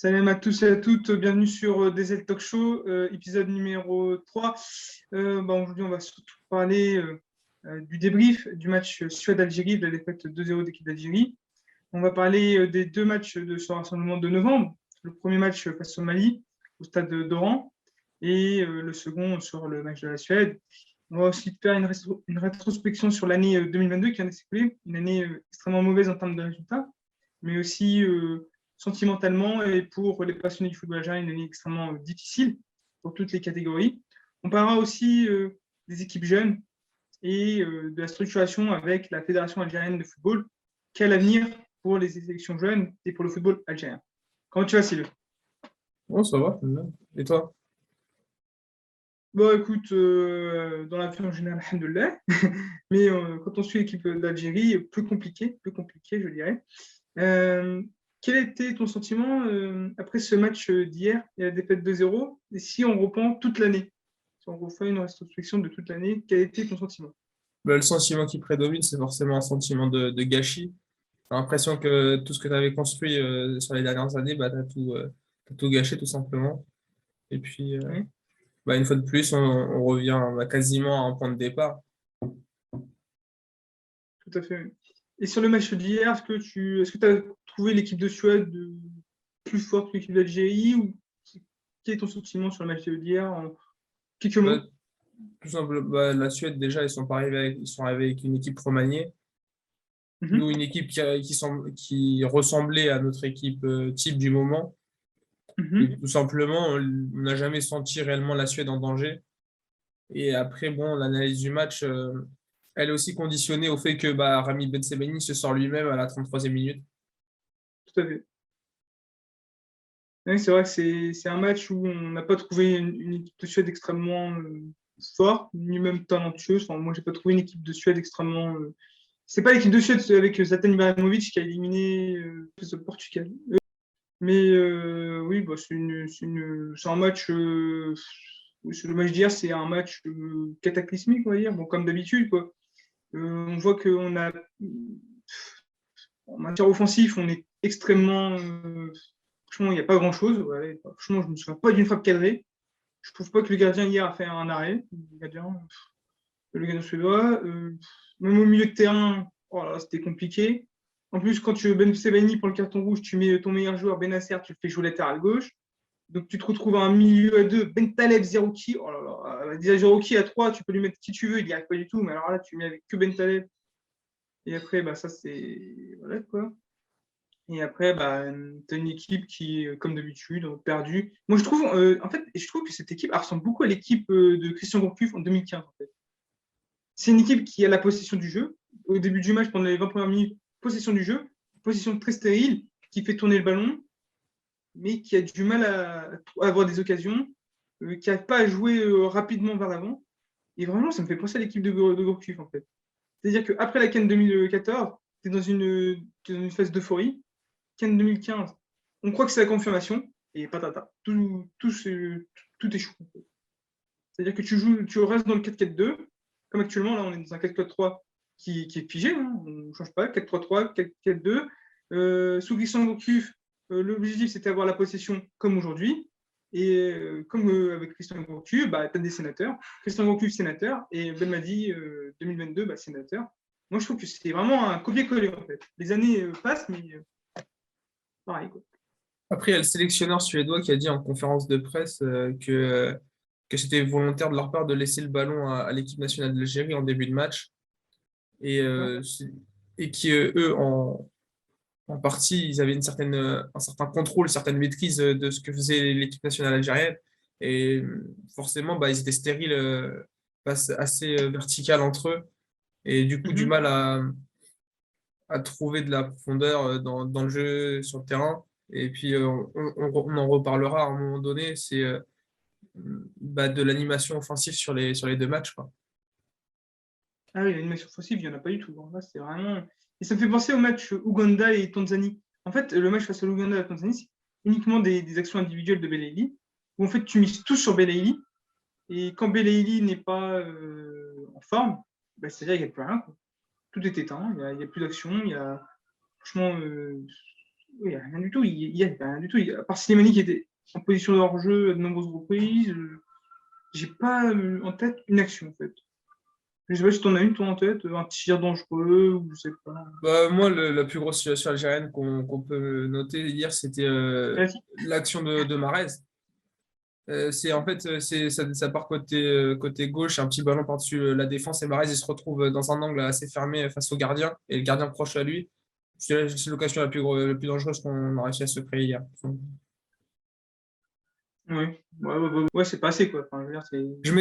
Salam à tous et à toutes, bienvenue sur DZ Talk Show, épisode numéro 3. Aujourd'hui, on va surtout parler du débrief du match Suède-Algérie, de la défaite 2-0 d'équipe d'Algérie. On va parler des deux matchs de ce rassemblement de novembre. Le premier match face au Mali, au stade d'Oran, et le second sur le match de la Suède. On va aussi faire une rétrospection sur l'année 2022 qui vient de s'écouler, une année extrêmement mauvaise en termes de résultats, mais aussi sentimentalement et pour les passionnés du football algérien, une année extrêmement difficile pour toutes les catégories. On parlera aussi des équipes jeunes et de la structuration avec la Fédération algérienne de football. Quel avenir pour les sélections jeunes et pour le football algérien? Comment tu vas, Sylvain? Oh, ça va, très bien. Et toi? Bon, écoute, dans la vie en général, alhamdoulilah. Mais quand on suit l'équipe d'Algérie, plus compliqué, je dirais. Euh, Quel était ton sentiment après ce match d'hier et la défaite 2-0? Et si on reprend toute l'année, si on refait une rétrospection de toute l'année, quel était ton sentiment? Le sentiment qui prédomine, c'est forcément un sentiment de gâchis. T'as l'impression que tout ce que tu avais construit sur les dernières années, bah, t'as tout gâché tout simplement. Et puis, Oui, une fois de plus, on revient quasiment à un point de départ. tout à fait. Et sur le match d'hier, est-ce que tu as trouvé l'équipe de Suède plus forte que l'équipe d'Algérie ou quel est ton sentiment sur le match d'hier en quelques Bah, mots? tout simplement, la Suède, déjà, ils sont arrivés avec une équipe remaniée. Nous, Mhm, une équipe qui ressemblait à notre équipe type du moment. Et mhm. tout simplement, on n'a jamais senti réellement la Suède en danger. Et après, bon, l'analyse du match, elle est aussi conditionnée au fait que Rami Bensebaini se sort lui-même à la 33e minute. Tout à fait. Oui, c'est vrai que c'est un match où on n'a pas trouvé une équipe de Suède extrêmement forte, ni même talentueuse. Enfin, moi, j'ai pas trouvé une équipe de Suède extrêmement. C'est pas l'équipe de Suède avec Zlatan Ibrahimovic qui a éliminé le Portugal. Mais oui, c'est un match. Le match d'hier, c'est un match cataclysmique, on va dire. Bon, comme d'habitude, quoi. On voit qu'on a en matière offensive, on est extrêmement. Franchement, il n'y a pas grand-chose. Ouais. Franchement, je ne me souviens pas d'une frappe cadrée. Je ne trouve pas que le gardien hier a fait un arrêt. Le gardien suédois. Même au milieu de terrain, oh là, c'était compliqué. En plus, quand Ben Sebaini prend le carton rouge, tu mets ton meilleur joueur, Benasser, tu le fais jouer latéral gauche. Donc tu te retrouves à un milieu à deux, Ben Taleb, Zerouki. Oh là là, déjà Zerouki à 3, tu peux lui mettre qui tu veux, il n'y arrive pas du tout. Mais alors là, tu mets avec que Ben Taleb. Et après, ça, c'est. Voilà quoi. Et après, tu as une équipe qui, comme d'habitude, a perdu. Moi, je trouve que cette équipe elle ressemble beaucoup à l'équipe de Christian Gourcuff en 2015. En fait. C'est une équipe qui a la possession du jeu. Au début du match, pendant les 20 premières minutes, possession du jeu, possession très stérile, qui fait tourner le ballon, mais qui a du mal à avoir des occasions, qui n'arrive pas à jouer rapidement vers l'avant. Et vraiment, ça me fait penser à l'équipe de Gourcuff, en fait. C'est-à-dire qu'après la CAN 2014, tu es t'es dans une phase d'euphorie. CAN 2015, on croit que c'est la confirmation, et patata. Tout échoue. C'est-à-dire que tu restes dans le 4-4-2, comme actuellement, là, on est dans un 4-4-3 qui est figé, hein, on ne change pas, 4-3-3, 4-4-2. Sous Christian Gourcuff, l'objectif, c'était d'avoir la possession comme aujourd'hui. Et comme avec Christian Gourcuff, tu as des sénateurs. Christian Gourcuff, sénateur, et Belmadi, 2022, sénateur. Moi, je trouve que c'est vraiment un copier-coller, en fait. Les années passent, mais pareil, quoi. Après, il y a le sélectionneur suédois qui a dit en conférence de presse que c'était volontaire de leur part de laisser le ballon à l'équipe nationale d'Algérie en début de match. Et, D'accord. et qui, eux, en partie, ils avaient un certain contrôle, une certaine maîtrise de ce que faisait l'équipe nationale algérienne. Et forcément, ils étaient stériles, assez vertical entre eux. Et du coup, du Mhm. mal à trouver de la profondeur dans le jeu, sur le terrain. Et puis, on en reparlera à un moment donné, c'est de l'animation offensive sur les deux matchs, quoi. Ah oui, l'animation offensive, il n'y en a pas du tout. Là, c'est vraiment. Et ça me fait penser au match Ouganda et Tanzanie. En fait, le match face à l'Ouganda et la Tanzanie, c'est uniquement des actions individuelles de Belaïli, où en fait, tu mises tout sur Belaïli. Et quand Belaïli n'est pas en forme, c'est-à-dire qu'il n'y a plus rien, quoi. Tout est éteint, il n'y a plus d'action. Franchement, Oui, il n'y a rien du tout. Il y a rien du tout. À part Slimani qui était en position de hors-jeu à de nombreuses reprises, j'ai pas en tête une action, en fait. Je sais pas si tu en as une, toi, en tête, un tir dangereux, ou je sais pas. Bah, moi, la plus grosse situation algérienne qu'on peut noter hier, c'était Vas-y. l'action de Mahrez. C'est en fait ça part côté gauche, un petit ballon par-dessus la défense et Mahrez il se retrouve dans un angle assez fermé face au gardien et le gardien proche à lui. C'est l'occasion la plus dangereuse qu'on a réussi à se créer hier. Ouais, ouais, c'est passé, quoi. Enfin, je veux dire, Je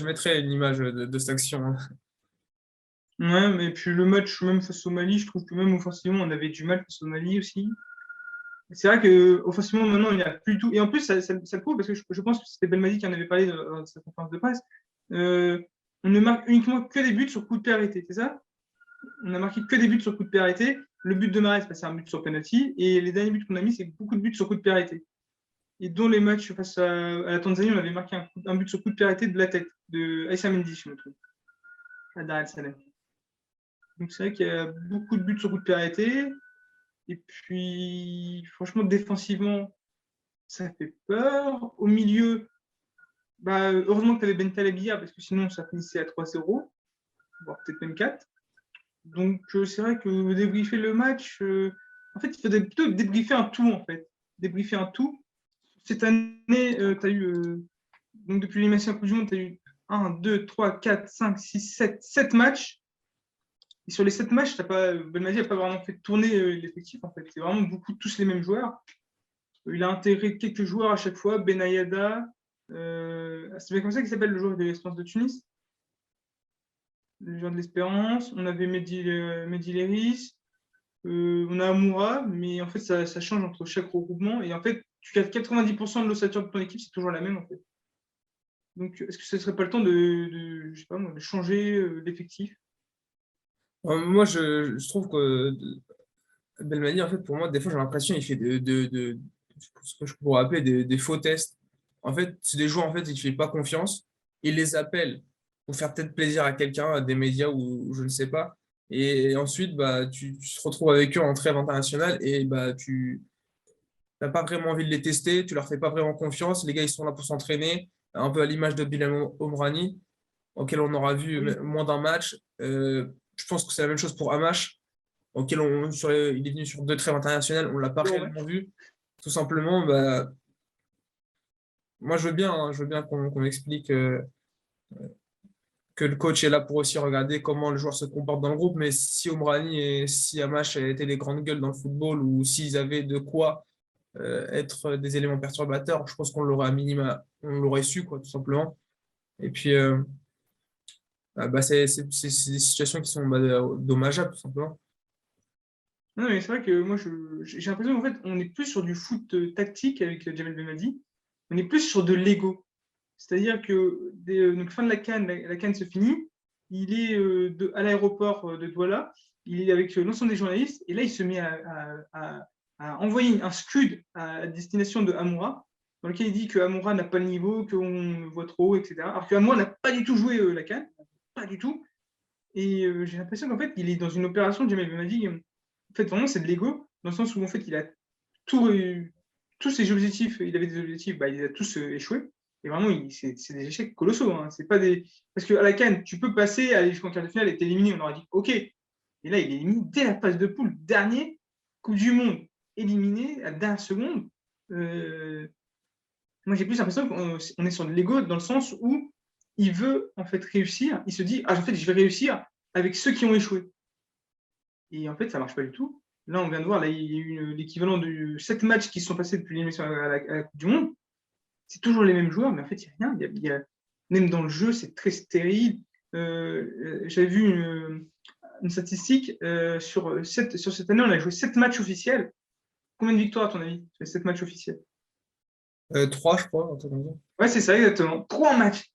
mettrais une image de cette action, hein. Ouais, mais puis le match, même face au Mali, je trouve que même offensivement, on avait du mal face au Mali aussi. C'est vrai que offensivement, maintenant, il n'y a plus tout. Et en plus, ça le prouve, parce que je pense que c'était Belmadi qui en avait parlé dans sa conférence de presse. Euh, on ne marque uniquement que des buts sur coup de pied arrêté, c'est ça? On a marqué que des buts sur coup de pied arrêté. Le but de Mahrez, c'est un but sur penalty. Et les derniers buts qu'on a mis, c'est beaucoup de buts sur coup de pied arrêté. Et dont les matchs face à la Tanzanie, on avait marqué un but sur coup de pied arrêté de la tête, de Aïssa Mendy, je me trompe, à Dar el Salaam. Donc c'est vrai qu'il y a beaucoup de buts sur coup de pied arrêté. Et puis, franchement, défensivement, ça fait peur. Au milieu, bah, heureusement que tu avais Ben Talebia, parce que sinon, ça finissait à 3-0, voire peut-être même 4. Donc, c'est vrai que débriefer le match, en fait, il faudrait plutôt débriefer un tout, en fait. Débriefer un tout. Cette année, tu as eu, donc depuis l'émission Coupe du Monde, tu as eu 1, 2, 3, 4, 5, 6, 7 matchs. Et sur les 7 matchs, Belmadi n'a pas vraiment fait tourner l'effectif, en fait. C'est vraiment beaucoup tous les mêmes joueurs. Il a intégré quelques joueurs à chaque fois, Benayada, c'est bien comme ça qu'il s'appelle le joueur de l'Espérance de Tunis, le joueur de l'Espérance. On avait Mehdi Léris, on a Amoura, mais en fait ça change entre chaque regroupement. Et en fait, tu as 90% de l'ossature de ton équipe, c'est toujours la même en fait. Donc est-ce que ce ne serait pas le temps je sais pas, moi, de changer l'effectif? Moi, je trouve que Belmadi, en fait, pour moi, des fois, j'ai l'impression qu'il fait ce que je pourrais appeler des faux tests. En fait, c'est des joueurs, en fait, il ne fait pas confiance. Il les appelle pour faire peut-être plaisir à quelqu'un, à des médias ou je ne sais pas. Et ensuite, bah, tu te retrouves avec eux en trêve internationale et bah, tu n'as pas vraiment envie de les tester, tu leur fais pas vraiment confiance. Les gars, ils sont là pour s'entraîner, un peu à l'image de Bilal Omrani, auquel on aura vu Oui, moins d'un match. Je pense que c'est la même chose pour Amash il est venu sur deux trêves internationales, on ne l'a pas zéro réellement match. vu. Tout simplement, bah, moi je veux bien, hein, je veux bien qu'on explique que le coach est là pour aussi regarder comment le joueur se comporte dans le groupe, mais si Omrani et si Amash étaient des grandes gueules dans le football ou s'ils avaient de quoi être des éléments perturbateurs, je pense qu'on l'aurait à minima, on l'aurait su, quoi, tout simplement. Et puis, bah, c'est des situations qui sont bah, dommageables, tout simplement. Non, mais c'est vrai que moi, j'ai l'impression qu'en fait, on est plus sur du foot tactique avec Jamel Belmadi. On est plus sur de l'ego. C'est-à-dire que donc fin de la CAN, la CAN se finit. Il est à l'aéroport de Douala. Il est avec l'ensemble des journalistes. Et là, il se met à envoyer un scud à destination de Amoura, dans lequel il dit que Amoura n'a pas le niveau, qu'on voit trop haut, etc. Alors que Amoura n'a pas du tout joué la CAN. Pas du tout. Et j'ai l'impression qu'en fait, il est dans une opération, Jamel Belmadi. En fait, vraiment, c'est de l'ego, dans le sens où en fait, il a tout, tous ses objectifs, il avait des objectifs, bah, il les a tous échoués. Et vraiment, c'est des échecs colossaux, hein. C'est pas des... Parce qu'à la CAN, tu peux passer, aller jusqu'en quart de finale et t'éliminer, on aurait dit OK. Et là, il est éliminé dès la phase de poule, dernier, Coupe du Monde, éliminé à la dernière seconde. Euh, Moi, j'ai plus l'impression qu'on est sur de l'ego dans le sens où il veut en fait réussir. Il se dit, ah, en fait, je vais réussir avec ceux qui ont échoué. Et en fait, ça marche pas du tout. Là, on vient de voir, là, il y a eu l'équivalent de 7 matchs qui se sont passés depuis l'émission à la Coupe du Monde. C'est toujours les mêmes joueurs, mais en fait, il n'y a rien. Même dans le jeu, c'est très stérile. J'avais vu une statistique sur cette année, on a joué 7 matchs officiels. Combien de victoires, à ton avis, sur les 7 matchs officiels? Trois, je crois, un truc comme ça. Ouais, c'est ça, exactement. 3 matchs.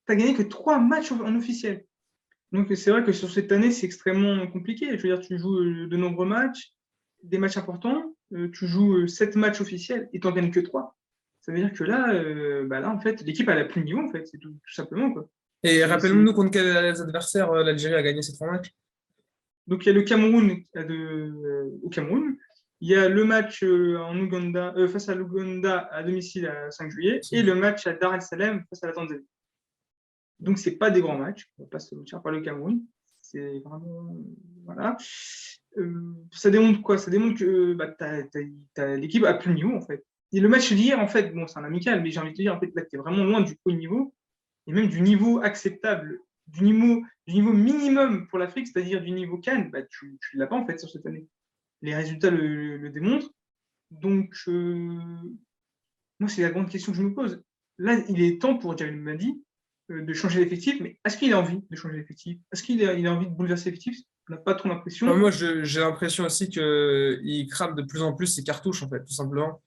Tu n'as gagné que 3 matchs en officiel. Donc, c'est vrai que sur cette année, c'est extrêmement compliqué. Je veux dire, tu joues de nombreux matchs, des matchs importants, tu joues 7 matchs officiels et tu n'en gagnes que 3. Ça veut dire que là, bah là en fait, l'équipe elle a plus de niveau, en fait, c'est tout simplement, quoi. Et C'est... rappelle-nous contre quels adversaires l'Algérie a gagné ces trois matchs. Donc, il y a le Cameroun au Cameroun. Il y a le match en Ouganda, face à l'Ouganda à domicile le 5 juillet et le match à Dar es Salaam face à la Tanzanie. Donc, ce n'est pas des grands matchs, on ne va pas se mentir, par le Cameroun. C'est vraiment. Voilà. Ça démontre quoi? Ça démontre que l'équipe a plus de niveau, en fait. Et le match d'hier, en fait, bon, c'est un amical, mais j'ai envie de te dire, en fait, là, tu es vraiment loin du haut niveau et même du niveau acceptable, du niveau minimum pour l'Afrique, c'est-à-dire du niveau CAN, tu ne l'as pas, en fait, sur cette année. Les résultats le démontrent. Donc, moi, c'est la grande question que je me pose. Là, il est temps pour Jamel Madi de changer d'effectif, mais est-ce qu'il a envie de changer d'effectif? Est-ce qu'il a envie de bouleverser l'effectif? On n'a pas trop l'impression. Moi, j'ai l'impression aussi qu'il crame de plus en plus ses cartouches, en fait, tout simplement.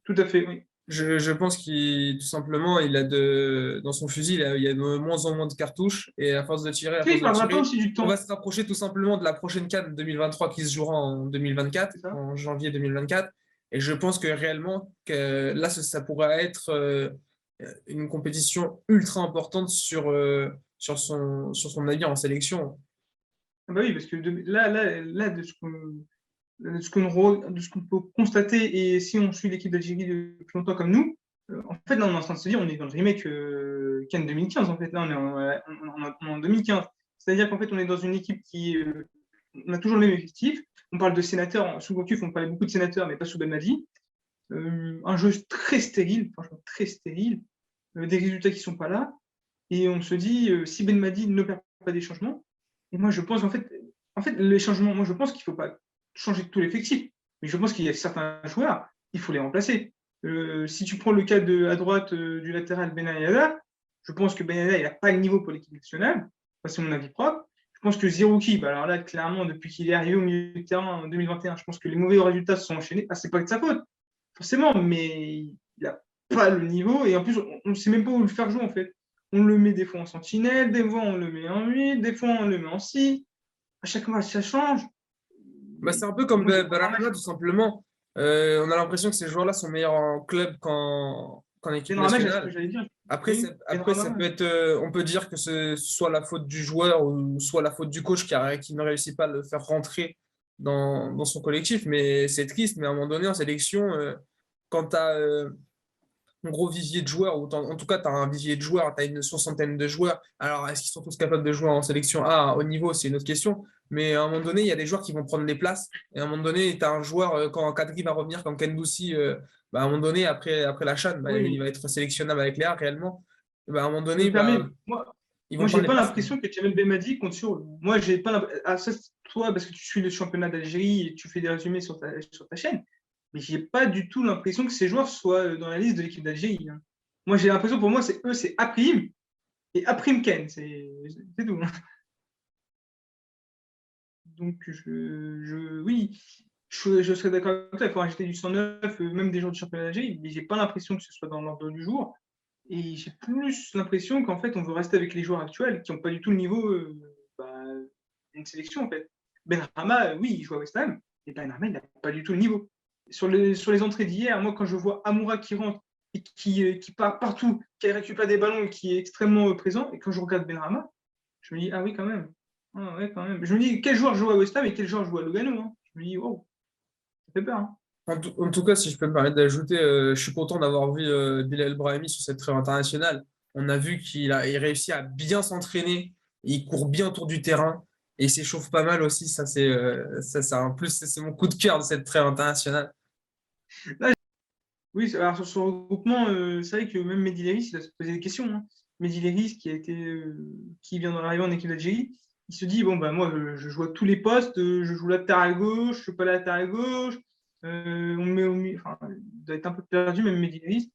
Tout à fait, oui. Je pense qu'il, tout simplement, dans son fusil, il y a de moins en moins de cartouches. Et à Après, il force ne de perdra pas tirer, aussi du on va temps. se rapprocher tout simplement de la prochaine CAN 2023 qui se jouera en 2024, C'est ça? en janvier 2024. Et je pense que réellement, que là, ça pourrait être une compétition ultra importante sur son avenir en sélection. Ah bah oui, parce que là de ce qu'on peut constater, et si on suit l'équipe d'Algérie depuis longtemps comme nous, en fait, là, on est en train de se dire, on est dans le remake Cannes 2015, en fait. Là, on est en 2015. C'est-à-dire qu'en fait, on est dans une équipe on a toujours le même effectif. On parle de sénateurs. Sous Gourcuff, on parlait beaucoup de sénateurs, mais pas sous Belmadi. Un jeu très stérile, franchement très stérile. Des résultats qui ne sont pas là. Et on se dit, si Belmadi ne perd pas des changements, et moi, je pense en fait, les changements, moi, je pense qu'il ne faut pas changer tout l'effectif. Mais je pense qu'il y a certains joueurs, il faut les remplacer. Si tu prends le cas à droite du latéral Benayada, je pense que Benayada, il n'a pas le niveau pour l'équipe nationale. C'est mon avis propre. Je pense que Zerouki, alors là, clairement, depuis qu'il est arrivé au milieu du terrain en 2021, je pense que les mauvais résultats se sont enchaînés. Ah, c'est pas de sa faute, forcément, mais il n'a pas le niveau. Et en plus, on ne sait même pas où le faire jouer, en fait. On le met des fois en sentinelle, des fois on le met en 8, des fois on le met en 6. À chaque match, ça change. Bah, c'est un peu comme Moi, je vois un match. Benrahma, tout simplement. On a l'impression que ces joueurs-là sont meilleurs en club qu'en équipe Benrahma, c'est ce que nationale. j'allais dire. Après, Oui, après, ça Benrahma. peut être, on peut dire que c'est soit la faute du joueur ou soit la faute du coach qui ne réussit pas à le faire rentrer dans son collectif. Mais c'est triste. Mais à un moment donné, en sélection, quand tu as un gros vivier de joueurs, ou en tout cas, tu as un vivier de joueurs, tu as une soixantaine de joueurs. Alors, est-ce qu'ils sont tous capables de jouer en sélection A au niveau? C'est une autre question. Mais à un moment donné, il y a des joueurs qui vont prendre les places. Et à un moment donné, tu as un joueur, quand Kadri va revenir, quand Kendoussi, à un moment donné, après la CHAN, il Oui, va être sélectionnable avec Léa réellement. À un moment je donné, me permets. Moi, ils vont moi j'ai prendre les pas places. l'impression que Jamel Belmadi compte sur. Moi, j'ai pas l'impression. Ah, ça, c'est toi, parce que tu suis le championnat d'Algérie et tu fais des résumés sur ta chaîne. Mais j'ai pas du tout l'impression que ces joueurs soient dans la liste de l'équipe d'Algérie, hein. Moi, j'ai l'impression, pour moi, c'est Aprim et Aprim Ken. C'est tout, hein. Donc, oui, je serais d'accord avec toi. Il faut rajouter du 109, même des joueurs du championnat d'Algérie, mais j'ai pas l'impression que ce soit dans l'ordre du jour. Et j'ai plus l'impression qu'en fait, on veut rester avec les joueurs actuels qui n'ont pas du tout le niveau d'une sélection, en fait. Benrahma, oui, il joue à West Ham, et Benrahma, il n'a pas du tout le niveau. Sur les entrées d'hier, moi, quand je vois Amoura qui rentre et qui part partout, qui récupère des ballons et qui est extrêmement présent, et quand je regarde Benrahma, je me dis, ah oui, quand même. Ah ouais, quand même. Je me dis, quel joueur joue à West Ham et quel joueur joue à Lugano, hein. Je me dis, oh, ça fait peur, hein. En tout cas, si je peux me permettre d'ajouter, je suis content d'avoir vu Bilal Brahimi sur cette trêve internationale. On a vu il réussit à bien s'entraîner, il court bien autour du terrain et il s'échauffe pas mal aussi. Ça, en plus, c'est mon coup de cœur de cette trêve internationale. Là, oui, alors sur ce regroupement, c'est vrai que même Mehdi Léris, il a se posé des questions, hein. Mehdi Léris, qui vient dans l'arrivée en équipe d'Algérie, il se dit, bon, bah, moi, je joue à tous les postes, je joue latéral gauche, je ne suis pas latéral gauche, on me met au milieu, enfin, il doit être un peu perdu, même Mehdi Léris.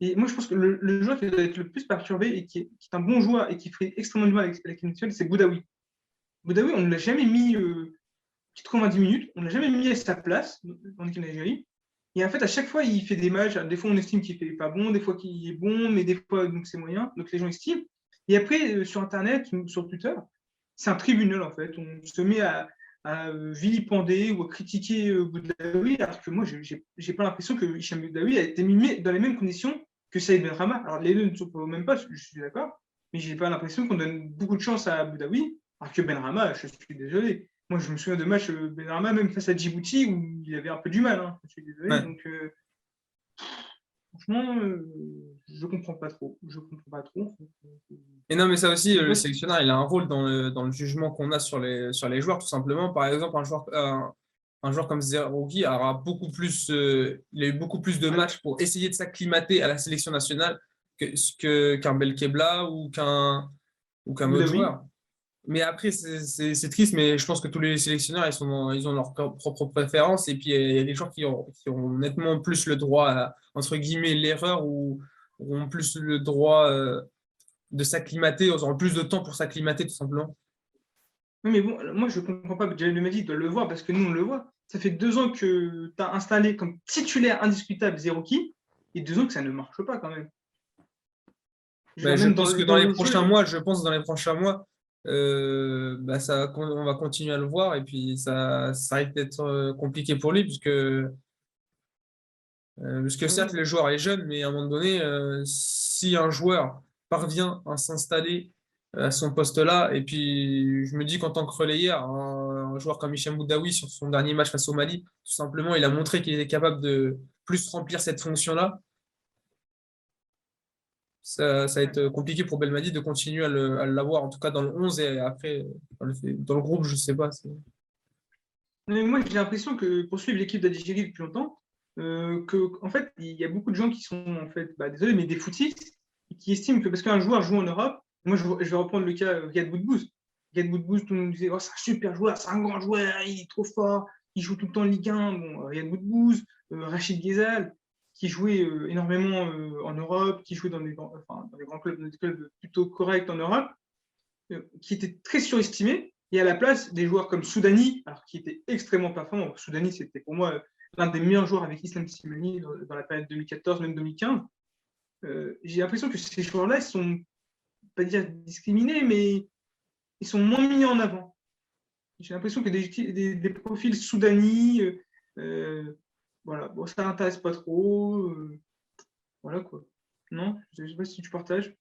Et moi, je pense que le joueur qui doit être le plus perturbé et qui est un bon joueur et qui ferait extrêmement du mal avec l'équipe nationale, c'est Boudaoui. Boudaoui, on ne l'a jamais mis 90 minutes, on ne l'a jamais mis à sa place en équipe d'Algérie. Et en fait, à chaque fois, il fait des matchs. Des fois, on estime qu'il fait pas bon, des fois qu'il est bon, mais des fois, donc c'est moyen. Donc les gens estiment. Et après, sur Internet, sur Twitter, c'est un tribunal en fait. On se met à vilipender ou à critiquer Boudaoui, alors que moi, j'ai pas l'impression que Hicham Boudaoui a été mis dans les mêmes conditions que Saïd Benrahma. Alors les deux ne sont pas au même poste, je suis d'accord, mais j'ai pas l'impression qu'on donne beaucoup de chance à Boudaoui, alors que Benrahma, je suis désolé. Moi, je me souviens de matchs Benrahma, même face à Djibouti, où il avait un peu du mal. Hein, je suis désolé. Ouais. Donc, franchement, je comprends pas trop. Je comprends pas trop. Et non, mais ça aussi, Je sais le pas si... sélectionneur, il a un rôle dans le jugement qu'on a sur les joueurs, tout simplement. Par exemple, un joueur comme Zerouki aura beaucoup plus, il a eu beaucoup plus de matchs pour essayer de s'acclimater à la sélection nationale qu'un Belkebla ou qu'un autre Boudaoui. joueur. Mais après, c'est triste, mais je pense que tous les sélectionneurs, ils ont leurs propres préférences. Et puis, il y a des joueurs qui ont nettement plus le droit à, entre guillemets, l'erreur ou ont plus le droit de s'acclimater, ils auront plus de temps pour s'acclimater, tout simplement. Oui, mais bon, moi, je comprends pas. Jamel Mehdi doit le voir parce que nous, on le voit. Ça fait 2 ans que tu as installé comme titulaire indiscutable Zerouki et 2 ans que ça ne marche pas quand même. Je veux Ben, dire, je même pense que dans le jeu, je pense que dans les prochains mois, on va continuer à le voir et puis ça risque d'être compliqué pour lui puisque certes, le joueur est jeune, mais à un moment donné, si un joueur parvient à s'installer à son poste-là, et puis je me dis qu'en tant que relayeur, un joueur comme Hicham Boudaoui, sur son dernier match face au Mali, tout simplement, il a montré qu'il était capable de plus remplir cette fonction-là. Ça va être compliqué pour Belmadi de continuer à l'avoir, en tout cas dans le 11 et après, dans le groupe, je sais pas. mais moi, j'ai l'impression que pour suivre l'équipe d'Algérie depuis longtemps, que en fait, il y a beaucoup de gens qui sont en fait, désolé, mais des footistes qui estiment que parce qu'un joueur joue en Europe, moi, je vais reprendre le cas Riyad Boudbouz. Riyad Boudbouz, tout le monde disait, oh, c'est un super joueur, c'est un grand joueur, il est trop fort, il joue tout le temps en Ligue 1. Bon, Riyad Boudbouz, Rachid Ghezal, qui jouait énormément en Europe, qui jouait enfin, dans les grands clubs, dans des clubs plutôt corrects en Europe, qui était très surestimé. Et à la place, des joueurs comme Soudani, alors qui était extrêmement performant. Soudani, c'était pour moi l'un des meilleurs joueurs avec Islam Slimani dans la période 2014, même 2015. J'ai l'impression que ces joueurs-là, ils sont, pas dire discriminés, mais ils sont moins mis en avant. J'ai l'impression que des profils Soudani, voilà, bon, ça n'intéresse pas trop. Voilà quoi. Non, je ne sais pas si tu partages.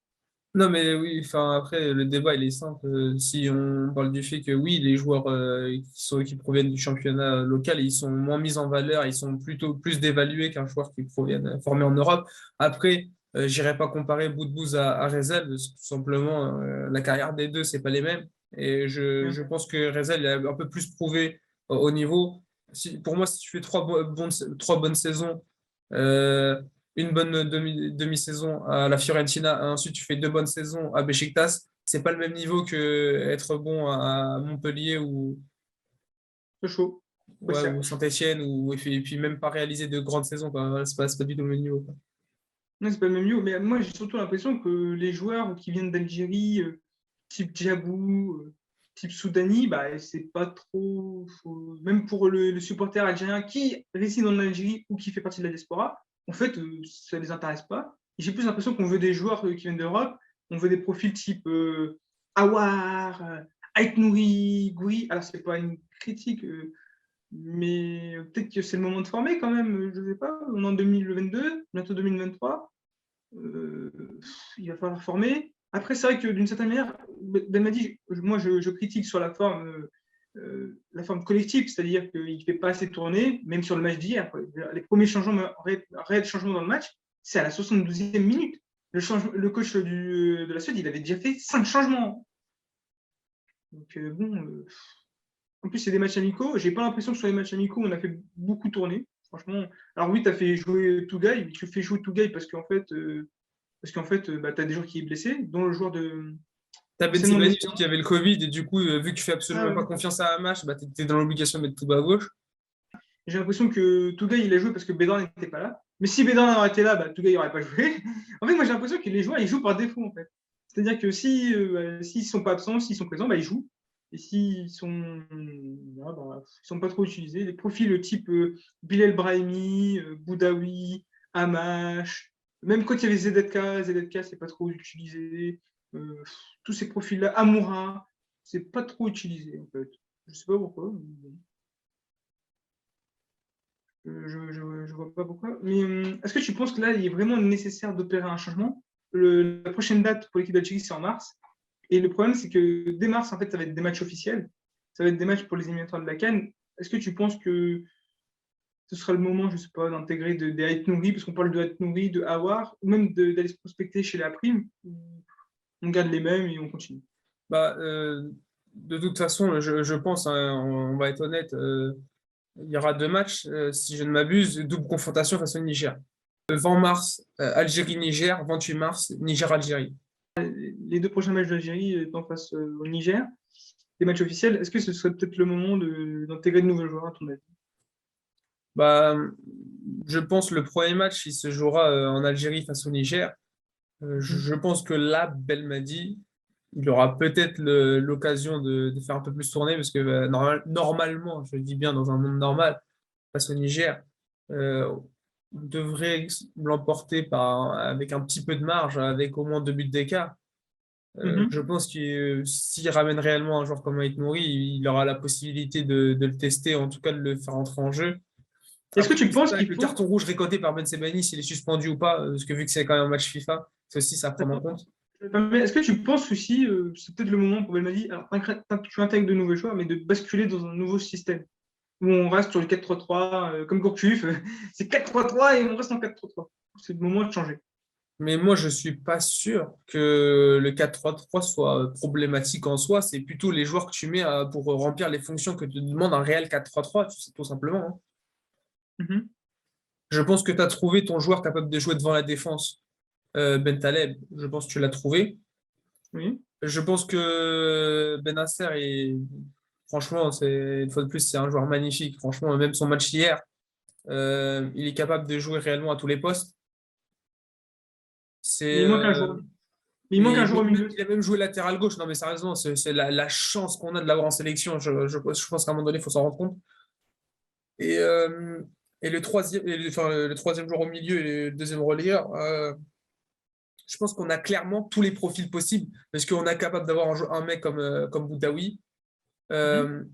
Non, mais oui, enfin, après, le débat, il est simple. Si on parle du fait que oui, les joueurs qui proviennent du championnat local, ils sont moins mis en valeur, ils sont plutôt plus dévalués qu'un joueur qui provient formé en Europe. Après, j'irai pas comparer Boudbouz à Rezel, parce que tout simplement, la carrière des deux, c'est pas les mêmes. Et je pense que Rezel il a un peu plus prouvé au niveau. Pour moi, si tu fais trois bonnes saisons, euh, une bonne demi-saison à la Fiorentina, ensuite tu fais 2 bonnes saisons à Beşiktaş, c'est pas le même niveau que être bon à Montpellier C'est chaud. ouais, ou Saint-Étienne, et puis même pas réaliser de grandes saisons, quoi. C'est pas du tout le même niveau, quoi. Non, c'est pas le même niveau, mais moi j'ai surtout l'impression que les joueurs qui viennent d'Algérie, type Djabou, type Soudani, c'est pas trop. Même pour le supporter algérien qui réside en Algérie ou qui fait partie de la diaspora, en fait, ça les intéresse pas. Et j'ai plus l'impression qu'on veut des joueurs qui viennent d'Europe, on veut des profils type Awar, Aït Nouri, Gouiri. Alors, c'est pas une critique, mais peut-être que c'est le moment de former quand même, je ne sais pas, on est en 2022, bientôt 2023, euh, il va falloir former. Après, c'est vrai que d'une certaine manière, Ben m'a dit, moi je critique sur la forme collective, c'est-à-dire qu'il ne fait pas assez tourner, même sur le match d'hier. Les premiers changements, réels changements dans le match, c'est à la 72e minute. Le coach de la Suède, il avait déjà fait 5 changements. Donc bon, en plus, c'est des matchs amicaux. J'ai pas l'impression que sur les matchs amicaux, on a fait beaucoup tourner. Franchement. Alors oui, tu as fait jouer Tougaï. Tu fais jouer Tougaï parce qu'en fait, tu as des joueurs qui est blessé, dont le joueur de T'as Ben anciennement de Sebaini aussi l'Espérance. qui avait le Covid, et du coup, vu que tu fais Ah, absolument pas ouais. confiance à Amash, bah, t'es dans l'obligation de mettre tout bas à gauche. J'ai l'impression que Tougaï, il a joué parce que Bédard n'était pas là. Mais si Bédard aurait été là, Tougaï n'aurait pas joué. En fait, moi, j'ai l'impression que les joueurs, ils jouent par défaut, en fait. C'est-à-dire que s'ils ne sont pas absents, s'ils sont présents, ils jouent. Et s'ils sont, voilà, ils sont pas trop utilisés, les profils type Bilal Brahimi, Boudaoui, Amash, même quand il y avait ZK, c'est pas trop utilisé. Euh, tous ces profils-là, Amoura, c'est pas trop utilisé, en fait. Je sais pas pourquoi. Je vois pas pourquoi. Mais est-ce que tu penses que là, il est vraiment nécessaire d'opérer un changement? La prochaine date pour l'équipe d'Algérie, c'est en mars. Et le problème, c'est que dès mars, en fait, ça va être des matchs officiels. ça va être des matchs pour les éliminatoires de la CAN. Est-ce que tu penses que ce sera le moment, je ne sais pas, d'intégrer des Ait Nouri, parce qu'on parle de Ait Nouri, de Awar, ou même d'aller se prospecter chez la Prime, ou on garde les mêmes et on continue? Bah, de toute façon, je pense, hein, on va être honnête, il y aura 2 matchs, si je ne m'abuse, double confrontation face au Niger. 20 mars, Algérie-Niger, 28 mars, Niger-Algérie. Les 2 prochains matchs d'Algérie étant face au Niger, des matchs officiels, est-ce que ce serait peut-être le moment d'intégrer de nouveaux joueurs à ton avis? Bah, je pense le premier match, il se jouera en Algérie face au Niger. Je pense que là, Belmadi, il aura peut-être l'occasion de faire un peu plus tourner parce que normalement, je dis bien dans un monde normal, face au Niger, on devrait l'emporter avec un petit peu de marge, avec au moins 2 buts d'écart. Mhm. Je pense que s'il ramène réellement un joueur comme Ait Nouri, il aura la possibilité de le tester, en tout cas de le faire entrer en jeu. Est-ce que Après, je tu ne sais penses pas avec qu'il le faut. carton rouge récolté par Ben Sebaini s'il est suspendu ou pas, parce que vu que c'est quand même un match FIFA, c'est aussi ça à prendre en Attends, compte. mais est-ce que tu penses aussi, c'est peut-être le moment pour Belmadi, alors tu intègres de nouveaux choix, mais de basculer dans un nouveau système, où on reste sur le 4-3-3, comme Gourcuff, c'est 4-3-3 et on reste en 4-3-3. C'est le moment de changer. Mais moi, je ne suis pas sûr que le 4-3-3 soit problématique en soi. C'est plutôt les joueurs que tu mets pour remplir les fonctions que te demande un réel 4-3-3, tout simplement, hein. Mhm. Je pense que tu as trouvé ton joueur capable de jouer devant la défense, Ben Taleb. Je pense que tu l'as trouvé. Oui. Je pense que Benasser franchement, une fois de plus, c'est un joueur magnifique. Franchement, même son match hier, il est capable de jouer réellement à tous les postes. Mais C'est, il manque un joueur. Mais il manque mais un joueur au milieu. il a même joué latéral gauche. Non, mais sérieusement, c'est la chance qu'on a de l'avoir en sélection. Je pense qu'à un moment donné, il faut s'en rendre compte. Et, euh, et le troisième joueur au milieu et le deuxième relayeur, je pense qu'on a clairement tous les profils possibles parce qu'on est capable d'avoir un mec comme Boudaoui. Mhm. Euh,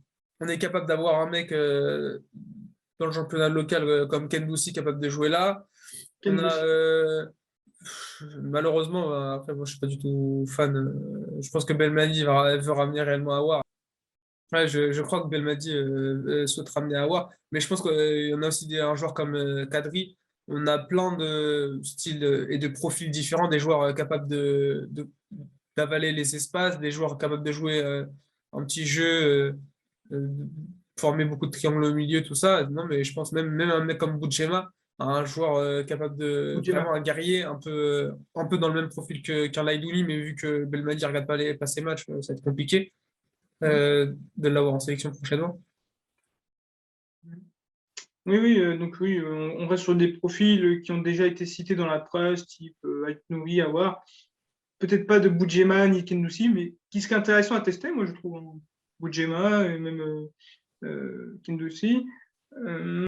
on est capable d'avoir un mec dans le championnat local comme Ken Doussi capable de jouer là. On a Gendouzi. malheureusement, après moi je suis pas du tout fan. Je pense que Belmadi veut ramener réellement Aouar. Ouais, je crois que Belmadi souhaite ramener Aouar, mais je pense qu'on a aussi un joueur comme Kadri. On a plein de styles et de profils différents, des joueurs capables d'avaler les espaces, des joueurs capables de jouer un petit jeu, euh, former beaucoup de triangles au milieu, tout ça. Non, mais je pense même un mec comme Boudjema, un joueur capable de vraiment Boudjema. un guerrier, un peu dans le même profil qu'un Laidouni, mais vu que Belmadi ne regarde pas ses matchs, ça va être compliqué Mhm. de l'avoir en sélection prochainement. Oui, oui, donc oui, on reste sur des profils qui ont déjà été cités dans la presse, type Ait Nouri, Awar. Peut-être pas de Boudjema ni Gendouzi, mais qui serait intéressant à tester, moi je trouve, hein. Boudjema et même Gendouzi. Euh,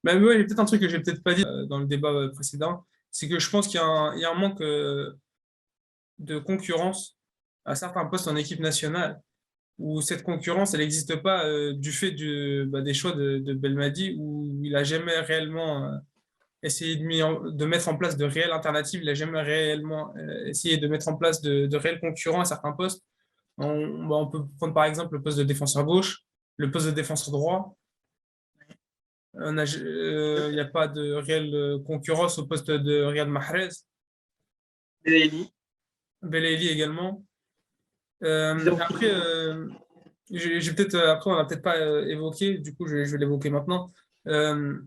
Mais ouais, il y a peut-être un truc que j'ai peut-être pas dit dans le débat précédent, c'est que je pense qu'il y a un manque de concurrence à certains postes en équipe nationale, où cette concurrence, elle n'existe pas du fait des choix de Belmadi, où il a jamais réellement essayé de mettre en place de réelles alternatives, il n'a jamais réellement essayé de mettre en place de réels concurrents à certains postes. On peut prendre par exemple le poste de défenseur gauche, le poste de défenseur droit. Il n'y a pas de réelle concurrence au poste de Riyad Mahrez, Delaney, Belaïli également. Diderot Après, Fekir. après, on n'a peut-être pas évoqué, du coup, je vais l'évoquer maintenant. Euh,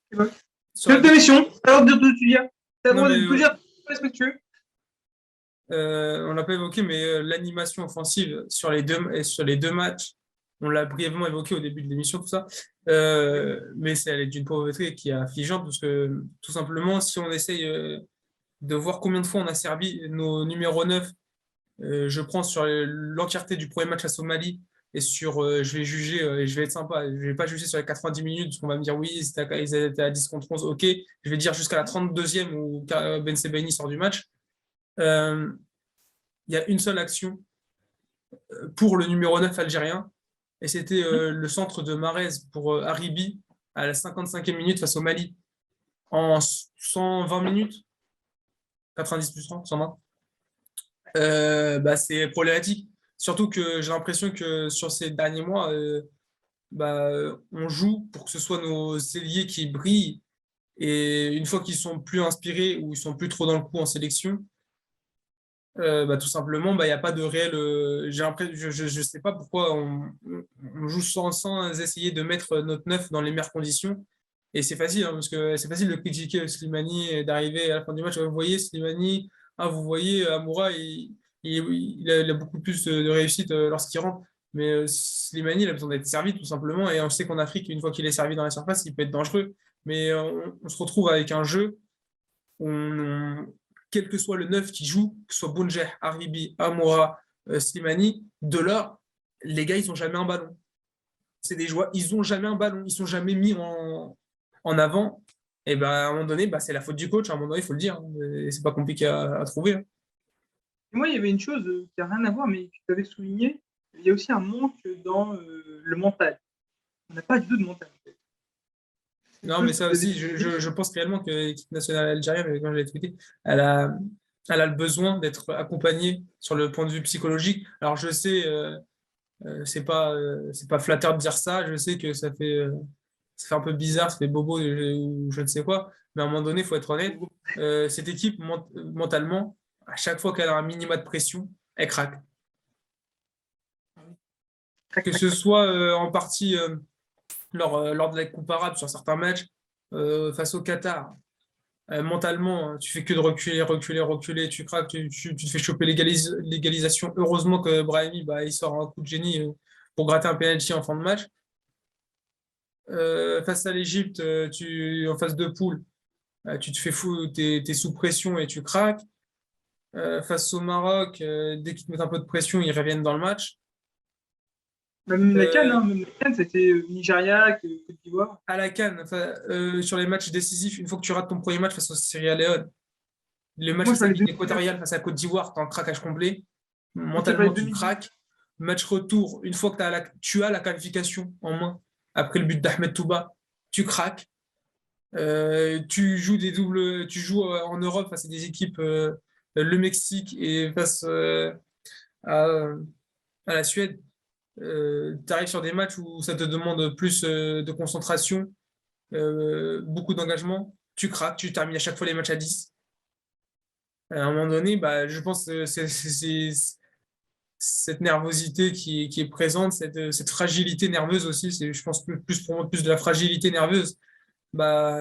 C'est bon. sur C'est la notre défense, émission, alors de tout tu dire. T'as le non, droit mais de tout dire, respectueux. on l'a pas évoqué, mais l'animation offensive sur les 2 matchs, on l'a brièvement évoqué au début de l'émission, tout ça. Mais elle est d'une pauvreté qui est affligeante, parce que tout simplement, si on essaye de voir combien de fois on a servi nos numéros 9. Je prends sur l'entièreté du premier match à Somalie et je vais juger et je vais être sympa. Je vais pas juger sur les 90 minutes parce qu'on va me dire oui, ils étaient à 10 contre 11, ok. Je vais dire jusqu'à la 32e où Ben Sebaini sort du match. Euh, Il y a une seule action pour le numéro 9 algérien et c'était le centre de Mahrez pour Haribi à la 55e minute face au Mali en 120 minutes, 90 plus 30, 120. C'est problématique. Surtout que j'ai l'impression que sur ces derniers mois, on joue pour que ce soit nos ailiers qui brillent. Et une fois qu'ils sont plus inspirés ou ils sont plus trop dans le coup en sélection, tout simplement, il n'y a pas de réel. J'ai l'impression, je sais pas pourquoi on joue sans essayer de mettre notre neuf dans les meilleures conditions. Et c'est facile, hein, parce que c'est facile de critiquer Slimani et d'arriver à la fin du match. Vous voyez, Slimani, ah, vous voyez, Amoura, il a beaucoup plus de réussite lorsqu'il rentre. Mais Slimani, il a besoin d'être servi tout simplement. Et on sait qu'en Afrique, une fois qu'il est servi dans la surface, il peut être dangereux. Mais on se retrouve avec un jeu on, quel que soit le neuf qui joue, que ce soit Bounjeh, Haribi, Amoura, Slimani, de là, les gars, ils n'ont jamais un ballon. C'est des joueurs, ils n'ont jamais un ballon, ils sont jamais mis en avant. Et à un moment donné, c'est la faute du coach. À un moment donné, il faut le dire. Et c'est pas compliqué à trouver, hein. Et moi, il y avait une chose qui n'a rien à voir, mais que tu avais souligné. Il y a aussi un manque dans le mental. On n'a pas du tout de mental. En fait. Non, mais ça aussi, je pense réellement que l'équipe nationale algérienne, quand je l'ai tweeté, elle a, elle a le besoin d'être accompagnée sur le point de vue psychologique. Alors, je sais, c'est pas flatteur de dire ça. Je sais que ça fait un peu bizarre, ça fait bobo ou je ne sais quoi. Mais à un moment donné, il faut être honnête. Cette équipe, mentalement, à chaque fois qu'elle a un minima de pression, elle craque. Que ce soit en partie lors de la Coupe arabe sur certains matchs, face au Qatar. Mentalement, hein, tu fais que de reculer, tu craques, tu te fais choper l'égalisation. Heureusement que Brahimi, il sort un coup de génie pour gratter un penalty en fin de match. Face à l'Égypte, en phase de poule, tu te fais fou, t'es sous pression et tu craques. Face au Maroc, dès qu'ils te mettent un peu de pression, ils reviennent dans le match. Même la CAN, Euh, hein, même la CAN, c'était Nigeria, Côte d'Ivoire. à la CAN, sur les matchs décisifs, une fois que tu rates ton premier match face au Sierra Leone, le match Moi, je face à parlais la de Guinée 2019. équatoriale, face à Côte d'Ivoire, tu en craquage complet. Ok, je parlais Mentalement, de tu 2019. craques. Match retour, une fois que tu as la qualification en main, après le but d'Ahmed Touba, tu craques. Tu joues en Europe face à des équipes, le Mexique et face à, à la Suède. Tu arrives sur des matchs où ça te demande plus de concentration, beaucoup d'engagement. Tu craques, tu termines à chaque fois les matchs à 10. À un moment donné, je pense que c'est cette nervosité qui est présente, cette fragilité nerveuse aussi. Je pense plus pour moi, plus de la fragilité nerveuse.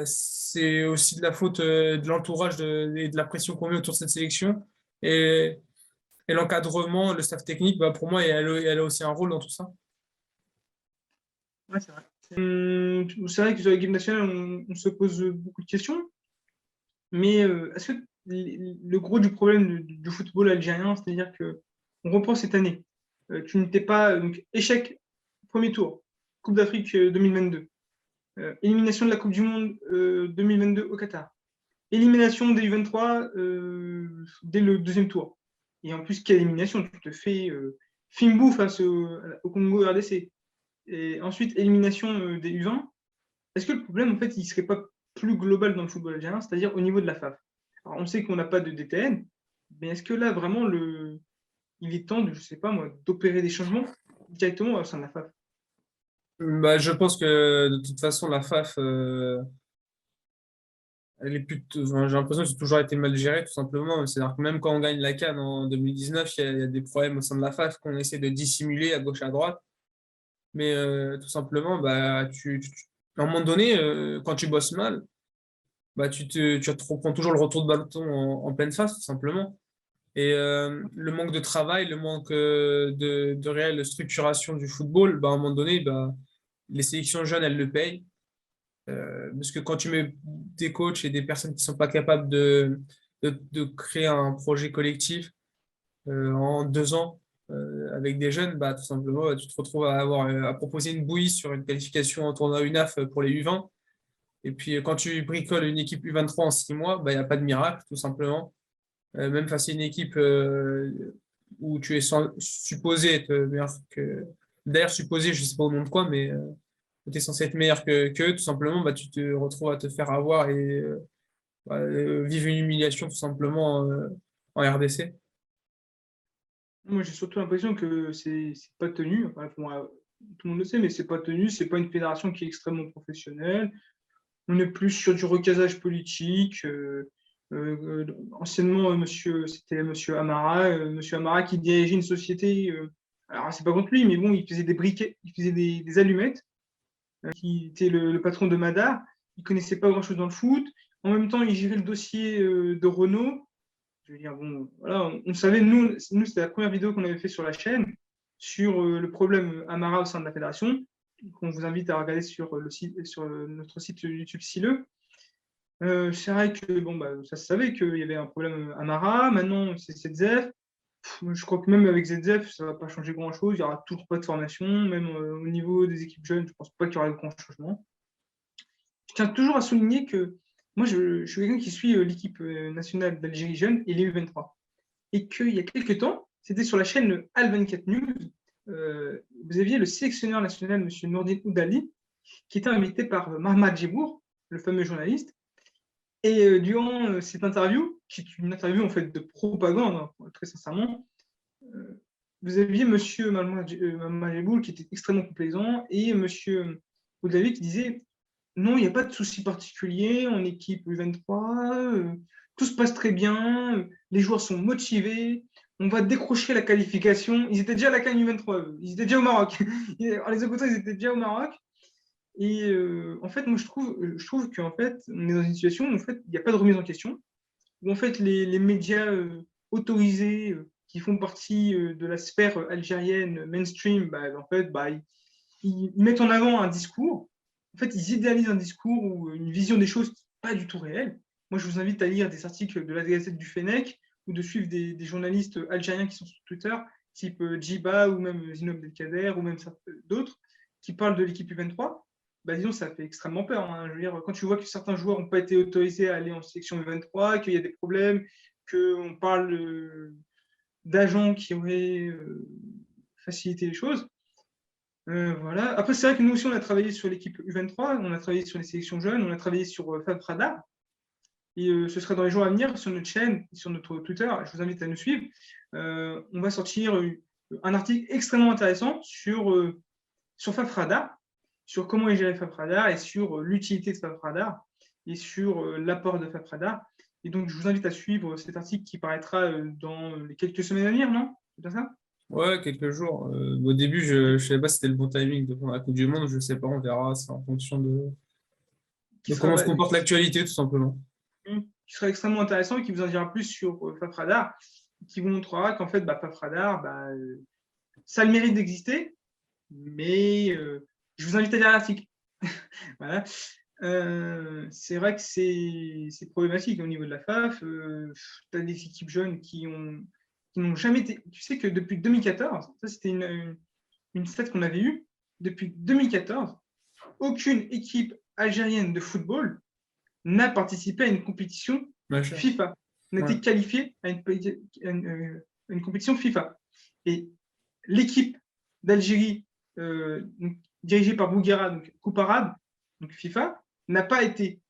C'est aussi de la faute de l'entourage et de la pression qu'on met autour de cette sélection. Et, et l'encadrement, le staff technique, pour moi, elle a aussi un rôle dans tout ça. Ouais, c'est vrai. C'est vrai que sur l'équipe nationale, on se pose beaucoup de questions. Mais est-ce que le gros du problème du football algérien, c'est-à-dire que on reprend cette année, tu n'étais pas donc échec premier tour, Coupe d'Afrique 2022, élimination de la Coupe du Monde 2022 au Qatar, élimination des U23 dès le deuxième tour. Et en plus, quelle élimination, tu te fais Fimbou face au Congo RDC. Et ensuite, élimination des U20. Est-ce que le problème, en fait, il ne serait pas plus global dans le football algérien, c'est-à-dire au niveau de la FAF? Alors, on sait qu'on n'a pas de DTN, mais est-ce que là, vraiment, il est temps de, je sais pas moi, d'opérer des changements directement au sein de la FAF? Je pense que de toute façon, la FAF, enfin, j'ai l'impression que c'est toujours été mal géré, tout simplement. C'est-à-dire que même quand on gagne la CAN en 2019, il y a des problèmes au sein de la FAF qu'on essaie de dissimuler à gauche, à droite. Mais tout simplement, à un moment donné, quand tu bosses mal, tu reprends toujours le retour de bâton en pleine face, tout simplement. Et le manque de travail, le manque de réelle structuration du football, à un moment donné, les sélections jeunes, elles le payent. Parce que quand tu mets des coachs et des personnes qui ne sont pas capables de créer un projet collectif en 2 ans avec des jeunes, tout simplement, tu te retrouves à proposer une bouillie sur une qualification en tournoi UNAF pour les U20. Et puis, quand tu bricoles une équipe U23 en 6 mois, il n'y a pas de miracle, tout simplement. Même face à une équipe où tu es supposé être meilleur que. D'ailleurs, supposé, je ne sais pas au nom de quoi, mais tu es censé être meilleur qu'eux, tout simplement, tu te retrouves à te faire avoir et vivre une humiliation, tout simplement, en RDC. Moi, j'ai surtout l'impression que c'est pas tenu. Enfin, tout le monde le sait, mais c'est pas tenu. C'est pas une fédération qui est extrêmement professionnelle. On est plus sur du recasage politique. Anciennement, c'était Monsieur Amara. Monsieur Amara qui dirigeait une société. Alors, c'est pas contre lui, mais bon, il faisait des briquets, il faisait des allumettes. Qui était le patron de Madar. Il connaissait pas grand-chose dans le foot. En même temps, il gérait le dossier de Renault. Je veux dire, bon, voilà, on savait, nous c'était la première vidéo qu'on avait fait sur la chaîne sur le problème Amara au sein de la fédération, qu'on vous invite à regarder sur, sur notre site YouTube SILE. C'est vrai que bon, bah, ça se savait qu'il y avait un problème Amara. Maintenant, c'est ZZF. Je crois que même avec ZZF, ça ne va pas changer grand-chose. Il n'y aura toujours pas de formation. Même au niveau des équipes jeunes, je ne pense pas qu'il y aura de grand changement. Je tiens toujours à souligner que moi, je suis quelqu'un qui suit l'équipe nationale d'Algérie jeune et les U23. Et qu'il y a quelques temps, c'était sur la chaîne Al24 News, vous aviez le sélectionneur national, M. Nourdine Oudali, qui était invité par Mahmoud Djibour, le fameux journaliste. Et durant cette interview, qui est une interview en fait de propagande, hein, très sincèrement, vous aviez M. Mahmoud Djibour qui était extrêmement complaisant et M. Oudali qui disait non, il n'y a pas de souci particulier en équipe U23, tout se passe très bien, les joueurs sont motivés, on va décrocher la qualification. Ils étaient déjà à la CAN U23, ils étaient déjà au Maroc. Les Écossais, ils étaient déjà au Maroc. Et en fait, moi, je trouve qu'en fait, on est dans une situation où en fait, il n'y a pas de remise en question, où en fait, les médias autorisés qui font partie de la sphère algérienne mainstream, bah, en fait, bah, ils mettent en avant un discours. En fait, ils idéalisent un discours ou une vision des choses qui n'est pas du tout réelle. Moi, je vous invite à lire des articles de la Gazette du Fennec ou de suivre des journalistes algériens qui sont sur Twitter, type Djiba ou même Zinob Delkader ou même d'autres, qui parlent de l'équipe U23. Bah, disons, ça fait extrêmement peur. Hein. Je veux dire, quand tu vois que certains joueurs n'ont pas été autorisés à aller en sélection U23, qu'il y a des problèmes, qu'on parle d'agents qui auraient facilité les choses, voilà. Après, c'est vrai que nous aussi, on a travaillé sur l'équipe U23, on a travaillé sur les sélections jeunes, on a travaillé sur Fab Frada. Et ce sera dans les jours à venir sur notre chaîne, sur notre Twitter. Je vous invite à nous suivre. On va sortir un article extrêmement intéressant sur Fab Frada, sur comment est géré Fab Frada et sur l'utilité de Fab Frada et sur l'apport de Fab Frada. Et donc, je vous invite à suivre cet article qui paraîtra dans les quelques semaines à venir, non? C'est bien ça? Ouais, quelques jours. Au début, je ne savais pas si c'était le bon timing de prendre la Coupe du Monde. Je ne sais pas, on verra. C'est en fonction Qui de sera comment se comporte l'actualité, tout simplement. qui sera extrêmement intéressant et qui vous en dira plus sur Fafradar, qui vous montrera qu'en fait, Fafradar, ça a le mérite d'exister, mais je vous invite à lire l'article. Voilà. C'est vrai que c'est problématique au niveau de la FAF. Tu as des équipes jeunes qui n'ont jamais été. Tu sais que depuis 2014, ça c'était une stat qu'on avait eue, depuis 2014, aucune équipe algérienne de football n'a participé à une compétition Machin. FIFA, n'a Ouais. été qualifié à une compétition FIFA. Et l'équipe d'Algérie, dirigée par Bouguera, donc Coupe arabe, donc FIFA, n'a pas été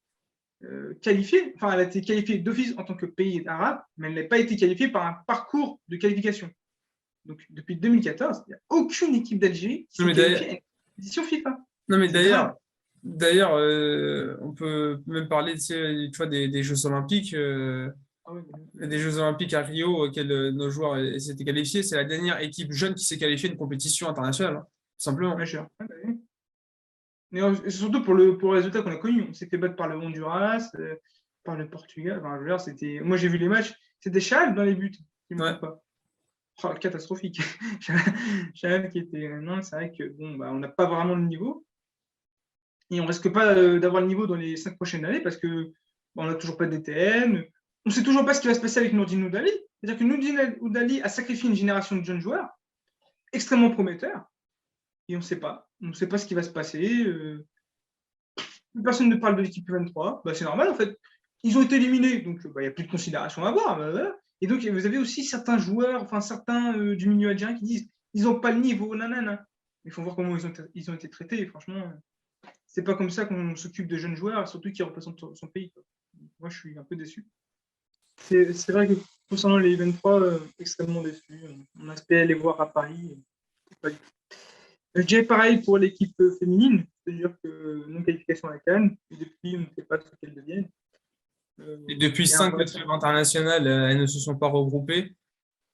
qualifiée, enfin elle a été qualifiée d'office en tant que pays arabe, mais elle n'a pas été qualifiée par un parcours de qualification. Donc depuis 2014, il n'y a aucune équipe d'Algérie qui Non, s'est mais qualifiée d'ailleurs, à une compétition FIFA. non, mais C'est grave. d'ailleurs, on peut même parler, tu vois, des Jeux Olympiques. Ah ouais, Des Jeux Olympiques à Rio auxquels nos joueurs s'étaient qualifiés. C'est la dernière équipe jeune qui s'est qualifiée à une compétition internationale, hein, tout simplement. majeur. Mais surtout pour le résultat qu'on a connu. On s'est fait battre par le Honduras, par le Portugal. Enfin, je veux dire, moi, j'ai vu les matchs. C'était Chal dans les buts, si je ne me Ouais. trompe pas. Oh, catastrophique. Chal qui était. Non, c'est vrai que bon, on n'a pas vraiment le niveau. Et on ne risque pas d'avoir le niveau dans les 5 prochaines années parce que on n'a toujours pas de DTN. On ne sait toujours pas ce qui va se passer avec Nourdine Oudali. C'est-à-dire que Nourdine Oudali a sacrifié une génération de jeunes joueurs extrêmement prometteurs. Et on ne sait pas. On ne sait pas ce qui va se passer. Personne ne parle de l'équipe U23. C'est normal en fait. Ils ont été éliminés, donc il n'y a plus de considération à avoir. Voilà. Et donc vous avez aussi certains joueurs, enfin certains du milieu algérien qui disent ils n'ont pas le niveau, nanana. Il faut voir comment ils ont été traités. Franchement, c'est pas comme ça qu'on s'occupe de jeunes joueurs, surtout qui représentent son pays. Quoi. Moi, je suis un peu déçu. C'est vrai que concernant les 23, extrêmement déçu. On espérait les voir à Paris. Pas du tout. Je dirais pareil pour l'équipe féminine, c'est-à-dire que non-qualification à la CAN, et depuis, on ne sait pas ce qu'elles deviennent. Et depuis Il y a un 5 vrai. trêves internationales, elles ne se sont pas regroupées.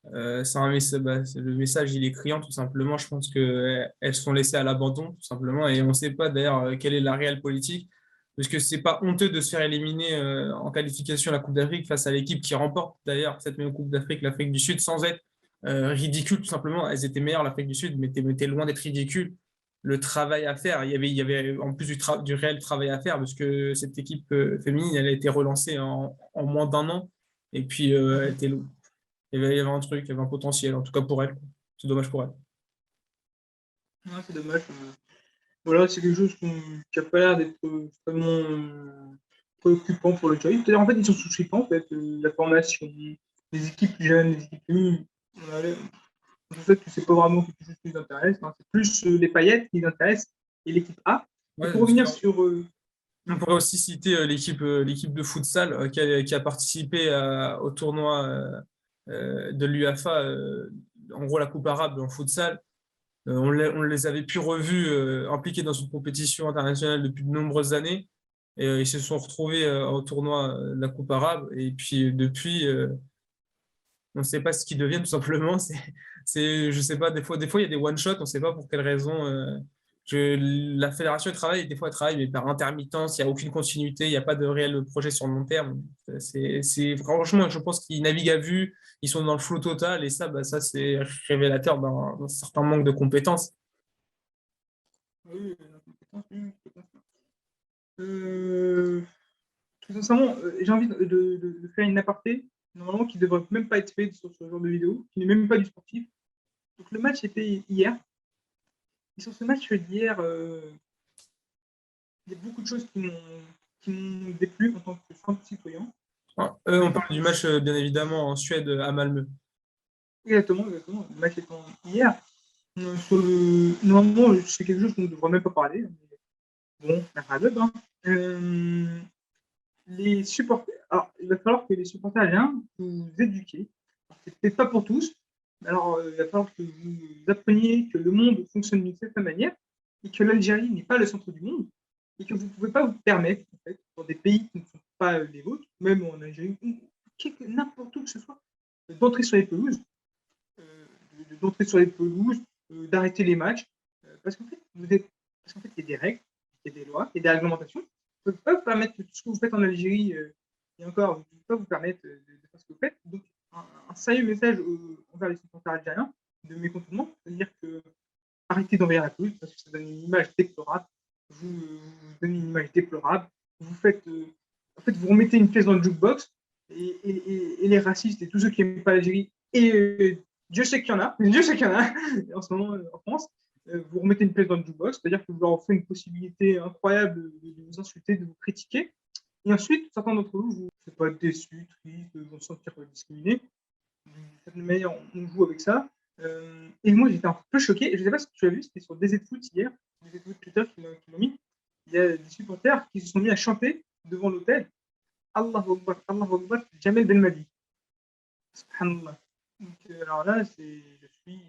Le message, il est criant, tout simplement. Je pense qu'elles sont laissées à l'abandon, tout simplement. Et on ne sait pas d'ailleurs quelle est la réelle politique. Parce que c'est pas honteux de se faire éliminer en qualification à la Coupe d'Afrique face à l'équipe qui remporte d'ailleurs cette même Coupe d'Afrique, l'Afrique du Sud, sans être ridicule, tout simplement. Elles étaient meilleures, l'Afrique du Sud, mais t'es loin d'être ridicule. Le travail à faire, il y avait en plus du réel travail à faire, parce que cette équipe féminine, elle a été relancée en moins d'un an. Et puis, elle était il y avait un truc, il y avait un potentiel, en tout cas pour elle. C'est dommage pour elle. Ouais, c'est dommage. Voilà, c'est quelque chose qui n'a pas l'air d'être vraiment préoccupant pour le jury. Peut-être en fait, ils sont sous en fait, la formation, les équipes jeunes, les équipes nues. En fait, c'est pas vraiment quelque chose qui les intéresse. Hein. C'est plus les paillettes qui les intéressent et l'équipe A. Et Ouais, pour parce revenir qu'on sur. on pourrait aussi citer l'équipe de futsal qui a participé au tournoi de l'UEFA, en gros la Coupe arabe en futsal. On les avait pu revus impliqués dans une compétition internationale depuis de nombreuses années. Et ils se sont retrouvés au tournoi de la Coupe arabe. Et puis depuis, on ne sait pas ce qu'ils deviennent tout simplement. Je sais pas, des fois, il y a des one-shots, on ne sait pas pour quelle raison. La fédération elle travaille, mais par intermittence, il n'y a aucune continuité, il n'y a pas de réel projet sur le long terme. Franchement, je pense qu'ils naviguent à vue, ils sont dans le flou total, et ça, bah, ça c'est révélateur d'un certain manque de compétences. Oui, la compétence, oui, je pense. Euh, Tout sincèrement, j'ai envie de faire une aparté, normalement qui ne devrait même pas être fait sur ce genre de vidéo, qui n'est même pas du sportif. Donc le match était hier. Et sur ce match d'hier, il y a beaucoup de choses qui m'ont déplu en tant que simple citoyen. On parle du match, bien évidemment, en Suède à Malmö. Exactement, exactement. Le match étant hier, normalement, c'est quelque chose qu'on ne devrait même pas parler. Mais bon, la radio, hein. Les supporters. Alors, il va falloir que les supporters algériens vous éduquez. C'est peut-être pas pour tous. Mais alors, il va falloir que vous appreniez que le monde fonctionne d'une certaine manière et que l'Algérie n'est pas le centre du monde et que vous ne pouvez pas vous permettre, en fait, dans des pays qui ne sont pas les vôtres, même en Algérie, ou n'importe où que ce soit, d'entrer sur les pelouses, d'entrer sur les pelouses, d'arrêter les matchs, parce qu'en fait, parce qu'en fait, il y a des règles, il y a des lois, il y a des réglementations. Vous ne pouvez pas vous permettre tout ce que vous faites en Algérie, et encore, vous ne pouvez pas vous permettre de faire ce que vous faites. Donc, un sérieux message envers les supporters algériens de mécontentement, c'est-à-dire que arrêtez d'envahir la pelouse parce que ça donne une image déplorable. Vous donnez une image déplorable. Vous faites, en fait, vous remettez une pièce dans le jukebox et les racistes et tous ceux qui n'aiment pas l'Algérie, et Dieu sait qu'il y en a, Dieu sait qu'il y en a en ce moment en France, vous remettez une pièce dans le jukebox, c'est-à-dire que vous leur offrez une possibilité incroyable de vous insulter, de vous critiquer. Et ensuite, certains d'entre vous, vous ne pas être déçus, tristes, vont se sentir discriminés. D'une certaine manière, on joue avec ça. Et moi, j'étais un peu choqué. Je ne sais pas si tu as vu, c'était sur DZ Foot hier, DZ Foot Twitter qui l'ont mis. Il y a des supporters qui se sont mis à chanter devant l'hôtel. Allah Akbar, Jamel Belmadi. Subhanallah. Donc, alors là, je suis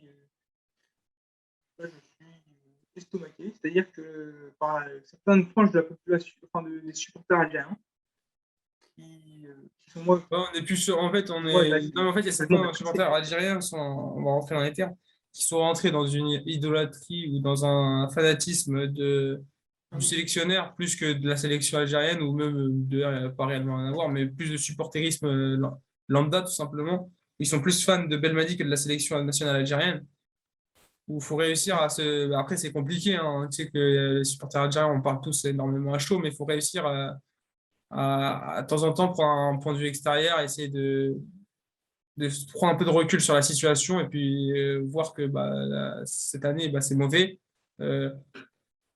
estomaqué. C'est-à-dire que par certaines tranches de la population, enfin des supporters algériens, qui sont moi, Ouais, on est plus sur, en fait, on moi est, là, non, mais en fait, il y a complètement certains dépassé. supporters algériens on va rentrer dans les termes, qui sont rentrés dans une idolâtrie ou dans un fanatisme du sélectionneur plus que de la sélection algérienne ou même pas réellement rien à voir, mais plus de supporterisme lambda tout simplement. Ils sont plus fans de Belmadi que de la sélection nationale algérienne. Où il faut réussir à se. Après, c'est compliqué, hein. Tu sais que les supporters algériens, on parle tous énormément à chaud, mais il faut réussir de temps en temps prendre un point de vue extérieur, essayer de prendre un peu de recul sur la situation et puis voir que bah, cette année, bah, c'est mauvais. Euh,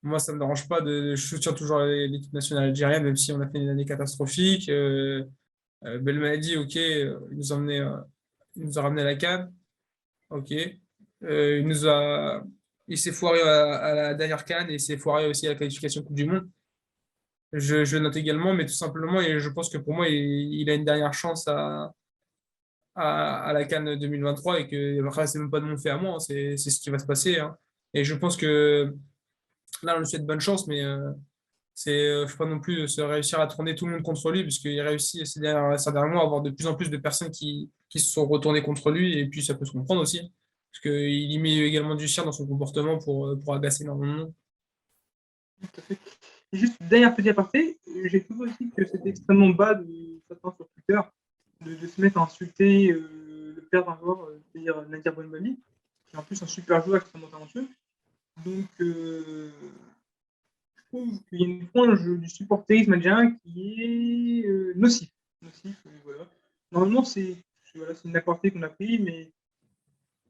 Moi, ça ne me dérange pas je soutiens toujours l'équipe nationale algérienne, même si on a fait une année catastrophique. Belmadi, ok, il nous a ramené la CAN, ok. Euh, il nous a, il s'est foiré à la dernière CAN et il s'est foiré aussi à la qualification Coupe du Monde. je le note également, mais tout simplement, et je pense que pour moi, il a une dernière chance à la CAN 2023 et que après, c'est même pas de mon fait à moi, hein, c'est ce qui va se passer, hein. Et je pense que là, on lui souhaite bonne chance, mais faut pas non plus se réussir à tourner tout le monde contre lui, puisqu'il réussit ces derniers mois à avoir de plus en plus de personnes qui se sont retournées contre lui, et puis ça peut se comprendre aussi, hein, parce qu'il y met également du sien dans son comportement pour agacer énormément de monde. Tout à fait. Et juste, dernière petite aparté, j'ai trouvé aussi que c'était extrêmement bas de certains sur Twitter de se mettre à insulter le père d'un joueur, c'est-à-dire Nadir Bonbali, qui est en plus un super joueur extrêmement talentueux. Donc, je trouve qu'il y a une frange du supporterisme algérien qui est nocif. Nocif, voilà. Normalement, voilà, une aparté qu'on a pris, mais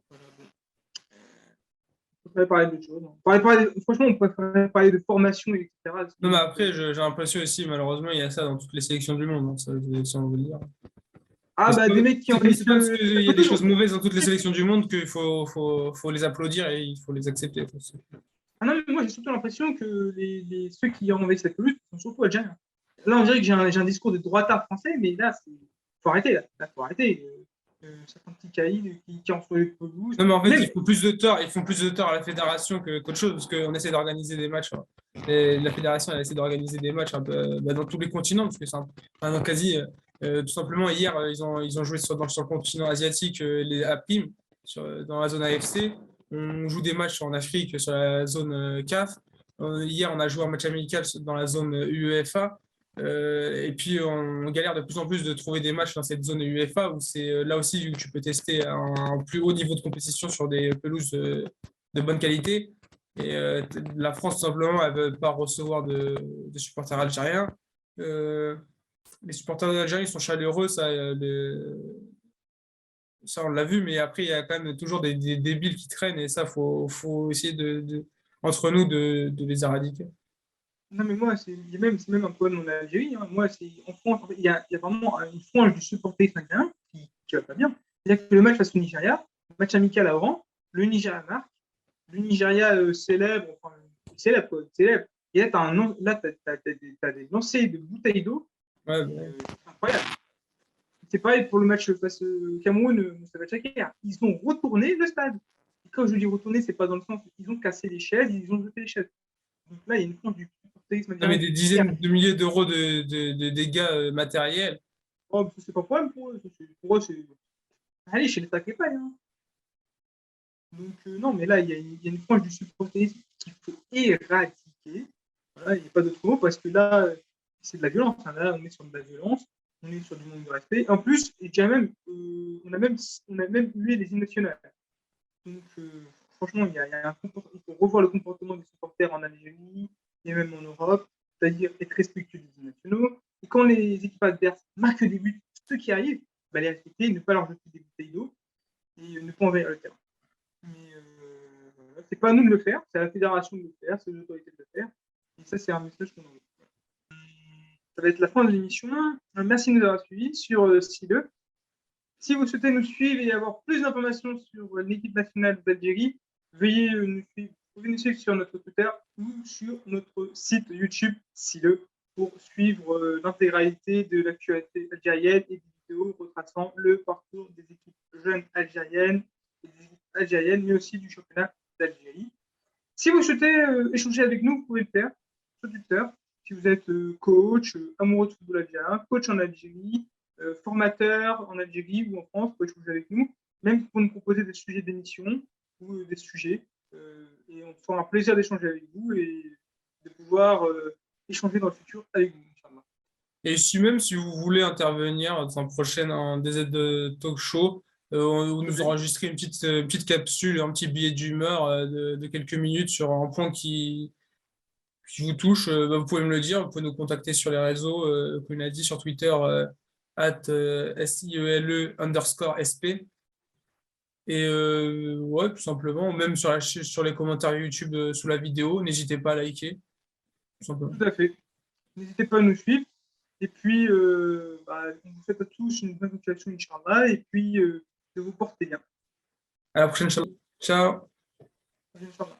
voilà, bon. On pourrait parler d'autre chose. Franchement, on préférait parler de formation, etc. Non, mais après, j'ai l'impression aussi, malheureusement, il y a ça dans toutes les sélections du monde, hein, ça, si on veut le dire. Ah, bah, des mecs qui Mais c'est envahissent. pas parce qu'il y a Pas des choses toujours. mauvaises dans toutes les sélections du monde qu'il faut les applaudir et il faut les accepter. Ah non, mais moi, j'ai surtout l'impression que ceux qui envahissent la pelouse sont surtout algériens. Là, on dirait que j'ai un discours de droitard français, mais là, faut arrêter. Là, faut arrêter. Certains petits caïds qui entre les pelouses. Non, mais en fait, Même, ils font plus de tort à la fédération qu'autre chose, parce qu'on essaie d'organiser des matchs, hein. Et la fédération, elle essaie d'organiser des matchs un peu, bah, dans tous les continents, parce que c'est quasi, tout simplement, hier, ils ont joué sur le continent asiatique, à PIM, dans la zone AFC. On joue des matchs en Afrique, sur la zone CAF. Hier, on a joué un match amical dans la zone UEFA. Et puis, on galère de plus en plus de trouver des matchs dans cette zone UEFA où c'est là aussi où tu peux tester un plus haut niveau de compétition sur des pelouses de bonne qualité. Et la France, tout simplement, elle ne veut pas recevoir de supporters algériens. Euh, les supporters algériens, ils sont chaleureux, ça on l'a vu, mais après, il y a quand même toujours des débiles qui traînent et ça, faut essayer entre nous de les éradiquer. non, mais moi, c'est même un problème en Algérie. Hein. Moi, en France, en fait, il y a vraiment une frange du supporterisme algérien qui va pas bien. C'est-à-dire que le match face au Nigeria, le match amical à Oran, le Nigeria marque, le Nigeria célèbre, enfin, célèbre, quoi, célèbre. Et là, t'as des lancers de bouteilles d'eau. Ouais, C'est incroyable. C'est pareil pour le match face au Cameroun, Moustapha Chakir. Ils ont retourné le stade. Et quand je dis retourner, c'est pas dans le sens où ils ont cassé les chaises, ils ont jeté les chaises. Donc là, il y a une frange du supporterisme non, mais algérien des qui est dizaines terminée. de milliers d'euros de dégâts matériels. Oh, c'est pas problème pour eux. Pour eux, c'est. Allez, chez l'État qui paye. Hein. Donc, non, mais là, il y a une frange du supporterisme qu'il faut éradiquer. Voilà, il n'y a pas d'autre mot parce que là, c'est de la violence. Hein. Là, on est sur de la violence, on est sur du manque de respect. En plus, et on a même hué les hymnes nationales. Donc, franchement, il faut revoir le comportement des supporters en Algérie et même en Europe, c'est-à-dire être respectueux des hymnes nationaux. Et quand les équipes adverses marquent des buts, ceux qui arrivent, bah, les respecter, ne pas leur jeter des bouteilles d'eau et ne pas envahir le terrain. Mais c'est pas à nous de le faire, c'est à la fédération de le faire, c'est aux autorités de le faire. Et ça, c'est un message qu'on envoie. Ça va être la fin de l'émission. Merci de nous avoir suivis sur SILE. Si vous souhaitez nous suivre et avoir plus d'informations sur l'équipe nationale d'Algérie, veuillez nous suivre. Vous pouvez nous suivre sur notre Twitter ou sur notre site YouTube SILE pour suivre l'intégralité de l'actualité algérienne et des vidéos retraçant le parcours des équipes jeunes algériennes, mais aussi du championnat d'Algérie. Si vous souhaitez échanger avec nous, vous pouvez le faire sur Twitter. Si vous êtes coach, amoureux de football algérien, coach en Algérie, formateur en Algérie ou en France, vous pouvez échanger avec nous, même pour nous proposer des sujets d'émission ou des sujets. Et on fera un plaisir d'échanger avec vous et de pouvoir échanger dans le futur avec vous. Et si vous voulez intervenir dans un prochain DZ de talk show, ou nous enregistrer une petite capsule, un petit billet d'humeur de quelques minutes sur un point qui vous touche, bah, vous pouvez me le dire. Vous pouvez nous contacter sur les réseaux, comme il a dit sur Twitter, @SIELE_SP. Et ouais, tout simplement, même sur les commentaires YouTube sous la vidéo, n'hésitez pas à liker, tout simplement. Tout à fait. N'hésitez pas à nous suivre. Et puis, on vous souhaite à tous une bonne continuation, Inch'Allah, et puis de vous porter bien. À la prochaine, ciao. Inch'Allah.